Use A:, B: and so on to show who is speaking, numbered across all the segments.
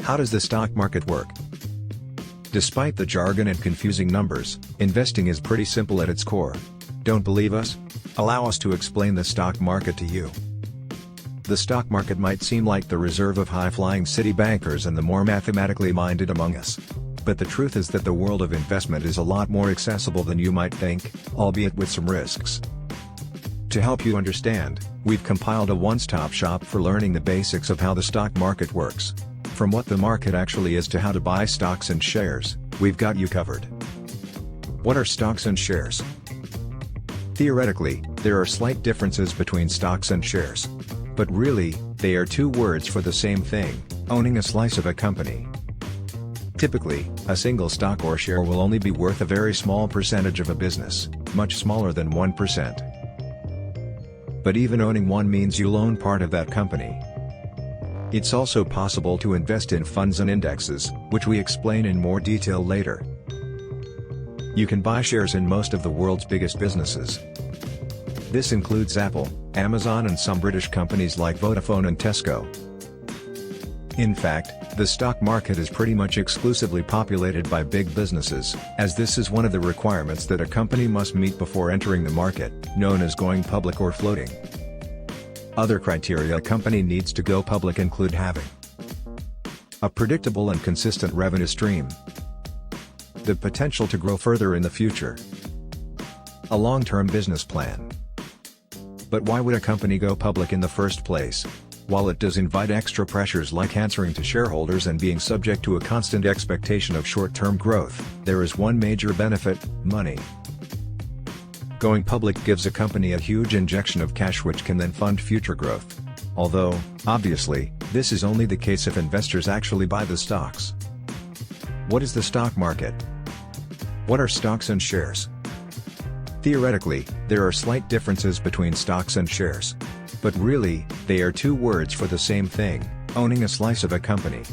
A: How does the stock market work? Despite the jargon and confusing numbers, investing is pretty simple at its core. Don't believe us? Allow us to explain the stock market to you. The stock market might seem like the reserve of high-flying city bankers and the more mathematically minded among us. But the truth is that the world of investment is a lot more accessible than you might think, albeit with some risks. To help you understand, we've compiled a one-stop shop for learning the basics of how the stock market works. From what the market actually is to how to buy stocks and shares, we've got you covered. What are stocks and shares? Theoretically, there are slight differences between stocks and shares. But really, they are two words for the same thing, owning a slice of a company. Typically, a single stock or share will only be worth a very small percentage of a business, much smaller than 1%. But even owning one means you'll own part of that company. It's also possible to invest in funds and indexes, which we explain in more detail later. You can buy shares in most of the world's biggest businesses. This includes Apple, Amazon and some British companies like Vodafone and Tesco. In fact, the stock market is pretty much exclusively populated by big businesses, as this is one of the requirements that a company must meet before entering the market, known as going public or floating. Other criteria a company needs to go public include having a predictable and consistent revenue stream, the potential to grow further in the future, a long-term business plan. But why would a company go public in the first place? While it does invite extra pressures like answering to shareholders and being subject to a constant expectation of short-term growth, there is one major benefit: money. Going public gives a company a huge injection of cash which can then fund future growth. Although, obviously, this is only the case if investors actually buy the stocks. What is the stock market? What are stocks and shares? Theoretically, there are slight differences between stocks and shares. But really, they are two words for the same thing, owning a slice of a company.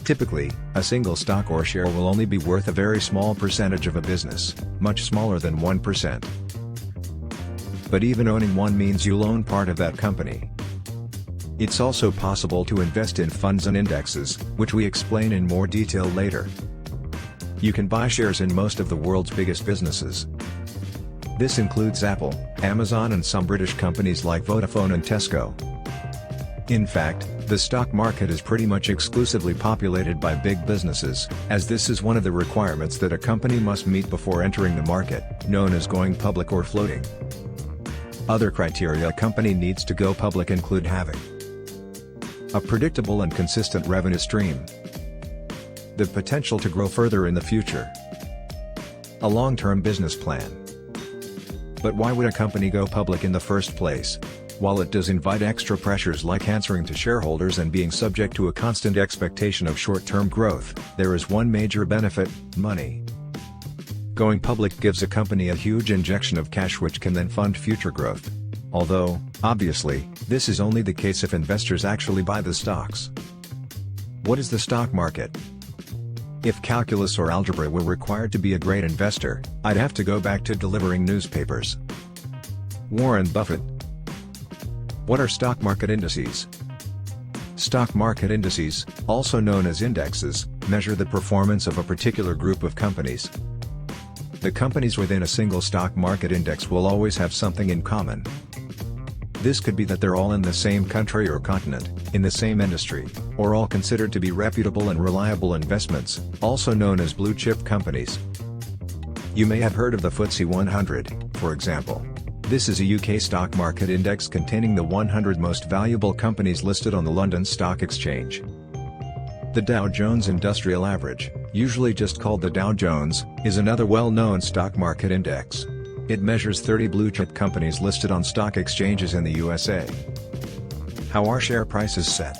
A: Typically, a single stock or share will only be worth a very small percentage of a business, much smaller than 1%. But even owning one means you'll own part of that company. It's also possible to invest in funds and indexes, which we explain in more detail later. You can buy shares in most of the world's biggest businesses. This includes Apple, Amazon and some British companies like Vodafone and Tesco. In fact, the stock market is pretty much exclusively populated by big businesses, as this is one of the requirements that a company must meet before entering the market, known as going public or floating. Other criteria a company needs to go public include having a predictable and consistent revenue stream, the potential to grow further in the future, a long-term business plan. But why would a company go public in the first place? While it does invite extra pressures like answering to shareholders and being subject to a constant expectation of short-term growth, there is one major benefit: money. Going public gives a company a huge injection of cash which can then fund future growth. Although, obviously, this is only the case if investors actually buy the stocks. What is the stock market? If calculus or algebra were required to be a great investor, I'd have to go back to delivering newspapers. Warren Buffett. What are stock market indices? Stock market indices, also known as indexes, measure the performance of a particular group of companies. The companies within a single stock market index will always have something in common. This could be that they're all in the same country or continent, in the same industry, or all considered to be reputable and reliable investments, also known as blue-chip companies. You may have heard of the Ftse 100, for example. This is a UK stock market index containing the 100 most valuable companies listed on the London Stock Exchange. The Dow Jones Industrial Average, usually just called the Dow Jones, is another well-known stock market index. It measures 30 blue-chip companies listed on stock exchanges in the USA. How are share prices set?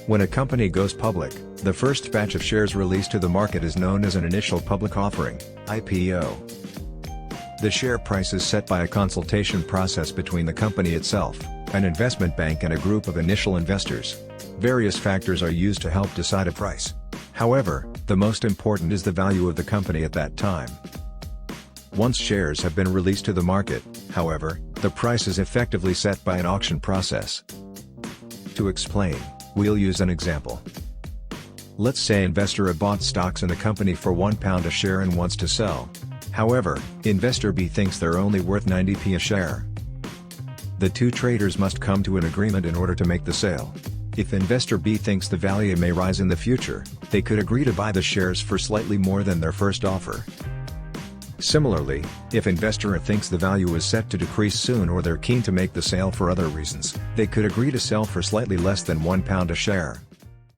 A: When a company goes public, the first batch of shares released to the market is known as an initial public offering, IPO. The share price is set by a consultation process between the company itself, an investment bank and a group of initial investors. Various factors are used to help decide a price. However, the most important is the value of the company at that time. Once shares have been released to the market, however, the price is effectively set by an auction process. To explain, we'll use an example. Let's say investor A bought stocks in the company for £1 a share and wants to sell. However, investor B thinks they're only worth 90p a share. The two traders must come to an agreement in order to make the sale. If investor B thinks the value may rise in the future, they could agree to buy the shares for slightly more than their first offer. Similarly, if investor A thinks the value is set to decrease soon or they're keen to make the sale for other reasons, they could agree to sell for slightly less than £1 a share.